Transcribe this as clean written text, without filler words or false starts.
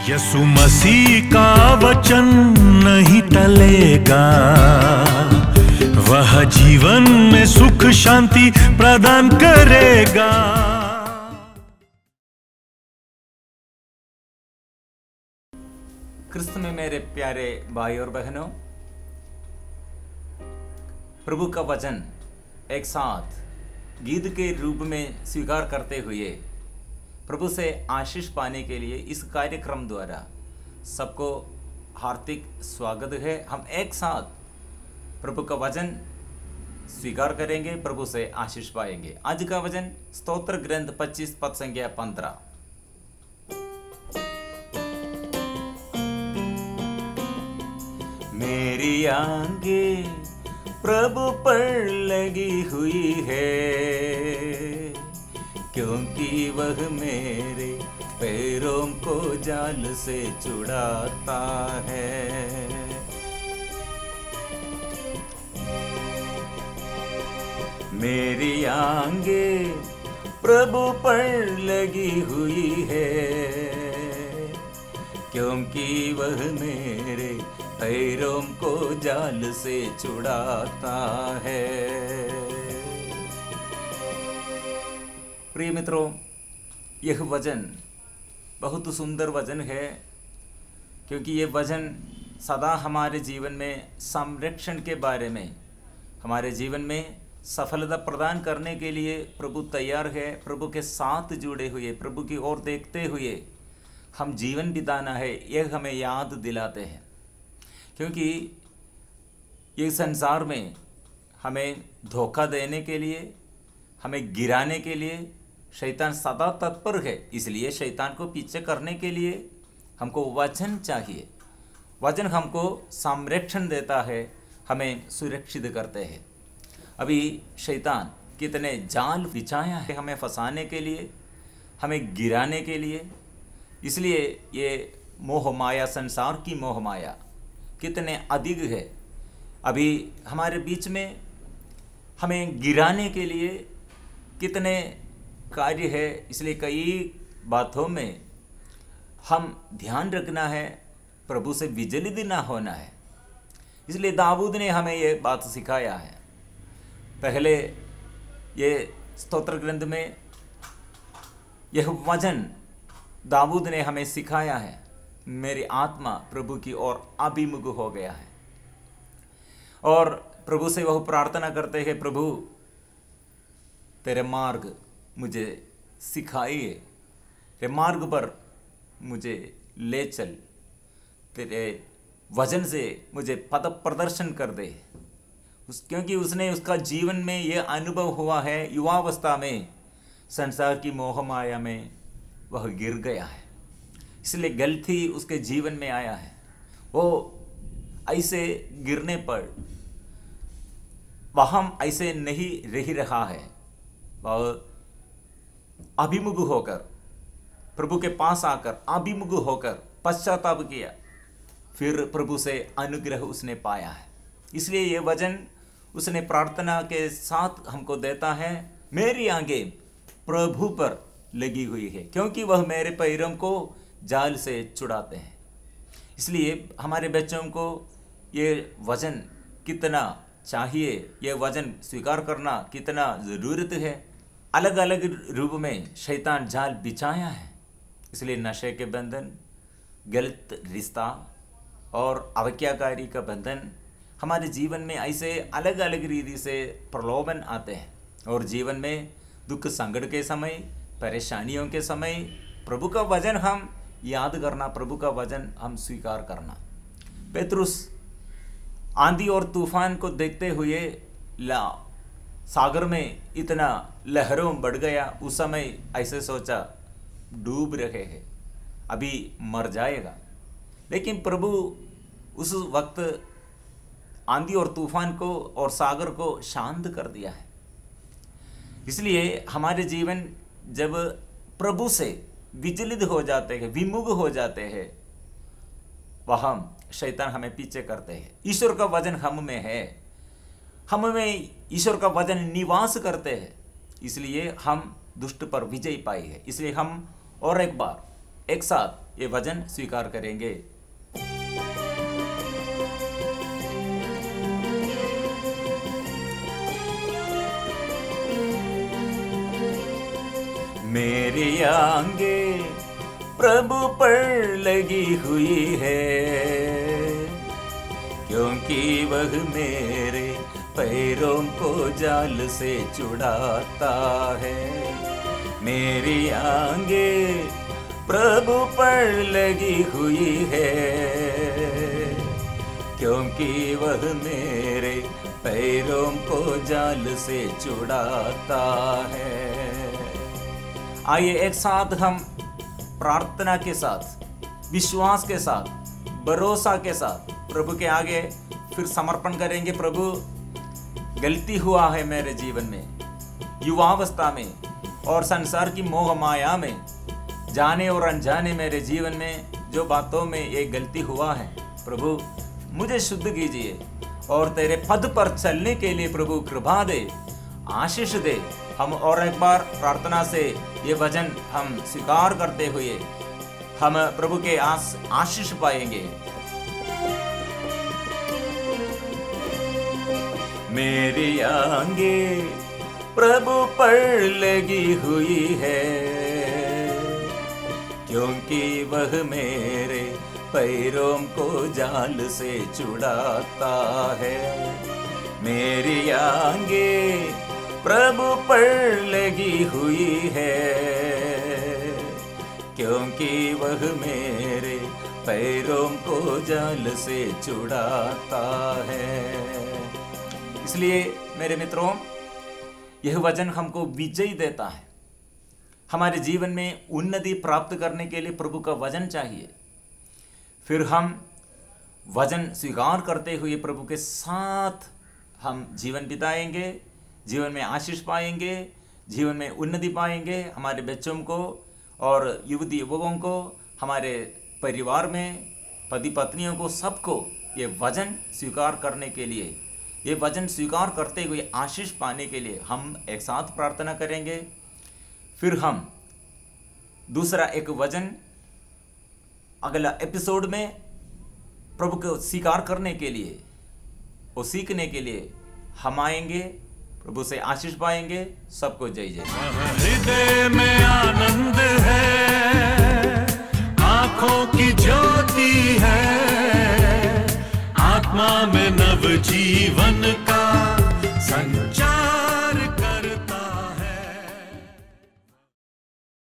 यसु मसीह का वचन नहीं टलेगा, वह जीवन में सुख शांति प्रदान करेगा। क्रिस्त में मेरे प्यारे भाई और बहनों, प्रभु का वचन एक साथ गीत के रूप में स्वीकार करते हुए प्रभु से आशीष पाने के लिए इस कार्यक्रम द्वारा सबको हार्दिक स्वागत है। हम एक साथ प्रभु का वचन स्वीकार करेंगे, प्रभु से आशीष पाएंगे। आज का वचन स्तोत्र ग्रंथ 25 पद संख्या 15। मेरी आंखें प्रभु पर लगी हुई है, क्योंकि वह मेरे पैरों को जाल से छुड़ाता है। मेरी आंखें प्रभु पर लगी हुई है, क्योंकि वह मेरे पैरों को जाल से छुड़ाता है। प्रिय मित्रों, यह वचन बहुत सुंदर वचन है, क्योंकि ये वचन सदा हमारे जीवन में संरक्षण के बारे में, हमारे जीवन में सफलता प्रदान करने के लिए प्रभु तैयार है। प्रभु के साथ जुड़े हुए, प्रभु की ओर देखते हुए हम जीवन बिताना है, यह हमें याद दिलाते हैं। क्योंकि ये संसार में हमें धोखा देने के लिए, हमें गिराने के लिए शैतान सदा तत्पर है। इसलिए शैतान को पीछे करने के लिए हमको वचन चाहिए। वचन हमको संरक्षण देता है, हमें सुरक्षित करते हैं। अभी शैतान कितने जाल बिछाया है हमें फंसाने के लिए, हमें गिराने के लिए। इसलिए ये मोह माया, संसार की मोह माया कितने अधिक है अभी हमारे बीच में, हमें गिराने के लिए कितने कार्य है। इसलिए कई बातों में हम ध्यान रखना है, प्रभु से विचलित ना होना है। इसलिए दाऊद ने हमें ये बात सिखाया है। पहले ये स्तोत्र ग्रंथ में यह वचन दाऊद ने हमें सिखाया है। मेरी आत्मा प्रभु की ओर अभिमुख हो गया है, और प्रभु से वह प्रार्थना करते हैं, प्रभु तेरे मार्ग मुझे सिखाइए, तेरे मार्ग पर मुझे ले चल, तेरे वचन से मुझे पथ प्रदर्शन कर दे। क्योंकि उसने उसका जीवन में यह अनुभव हुआ है, युवावस्था में संसार की मोह माया में वह गिर गया है। इसलिए गलती उसके जीवन में आया है। वो ऐसे गिरने पर वह ऐसे नहीं रह रहा है, वह अभिमुख होकर, प्रभु के पास आकर अभिमुख होकर पश्चाताप किया, फिर प्रभु से अनुग्रह उसने पाया है। इसलिए ये वचन उसने प्रार्थना के साथ हमको देता है, मेरी आंखें प्रभु पर लगी हुई है, क्योंकि वह मेरे पैरों को जाल से छुड़ाते हैं। इसलिए हमारे बच्चों को ये वचन कितना चाहिए, ये वचन स्वीकार करना कितना ज़रूरत है। अलग अलग रूप में शैतान जाल बिछाया है। इसलिए नशे के बंधन, गलत रिश्ता और अवज्ञाकारी का बंधन, हमारे जीवन में ऐसे अलग अलग रीति से प्रलोभन आते हैं। और जीवन में दुख संकट के समय, परेशानियों के समय प्रभु का वचन हम याद करना, प्रभु का वचन हम स्वीकार करना। पेतरुस आंधी और तूफान को देखते हुए सागर में इतना लहरों बढ़ गया, उस समय ऐसे सोचा डूब रहे हैं, अभी मर जाएगा। लेकिन प्रभु उस वक्त आंधी और तूफान को और सागर को शांत कर दिया है। इसलिए हमारे जीवन जब प्रभु से विचलित हो जाते हैं, विमुख हो जाते हैं, वह शैतान हमें पीछे करते हैं। ईश्वर का वचन हम में है, हम में ईश्वर का वचन निवास करते हैं, इसलिए हम दुष्ट पर विजय पाई है। इसलिए हम और एक बार एक साथ ये वचन स्वीकार करेंगे। मेरी आंखें प्रभु पर लगी हुई है, क्योंकि वह मेरे पैरों को जाल से छुड़ाता है। मेरी आंखें प्रभु पर लगी हुई है, क्योंकि वह मेरे पैरों को जाल से छुड़ाता है। आइए एक साथ हम प्रार्थना के साथ, विश्वास के साथ, भरोसा के साथ प्रभु के आगे फिर समर्पण करेंगे। प्रभु, गलती हुआ है मेरे जीवन में, युवावस्था में और संसार की मोह माया में, जाने और अनजाने मेरे जीवन में जो बातों में ये गलती हुआ है, प्रभु मुझे शुद्ध कीजिए और तेरे पद पर चलने के लिए प्रभु कृपा दे, आशीष दे। हम और एक बार प्रार्थना से ये वचन हम स्वीकार करते हुए हम प्रभु के आशीष पाएंगे। मेरी आंखें प्रभु पर लगी हुई है, क्योंकि वह मेरे पैरों को जाल से छुड़ाता है। मेरी आंखें प्रभु पर लगी हुई है, क्योंकि वह मेरे पैरों को जाल से छुड़ाता है। इसलिए मेरे मित्रों, यह वचन हमको विजय देता है। हमारे जीवन में उन्नति प्राप्त करने के लिए प्रभु का वचन चाहिए। फिर हम वचन स्वीकार करते हुए प्रभु के साथ हम जीवन बिताएंगे, जीवन में आशीष पाएंगे, जीवन में उन्नति पाएंगे। हमारे बच्चों को और युवती युवकों को, हमारे परिवार में पति पत्नियों को, सबको ये वचन स्वीकार करने के लिए, ये वचन स्वीकार करते हुए आशीष पाने के लिए हम एक साथ प्रार्थना करेंगे। फिर हम दूसरा एक वचन अगला एपिसोड में प्रभु को स्वीकार करने के लिए और सीखने के लिए हम आएंगे, प्रभु से आशीष पाएंगे। सबको जय जय। हृदय में आनंद है, आंखों की ज्योति है, आत्मा में नव जीवन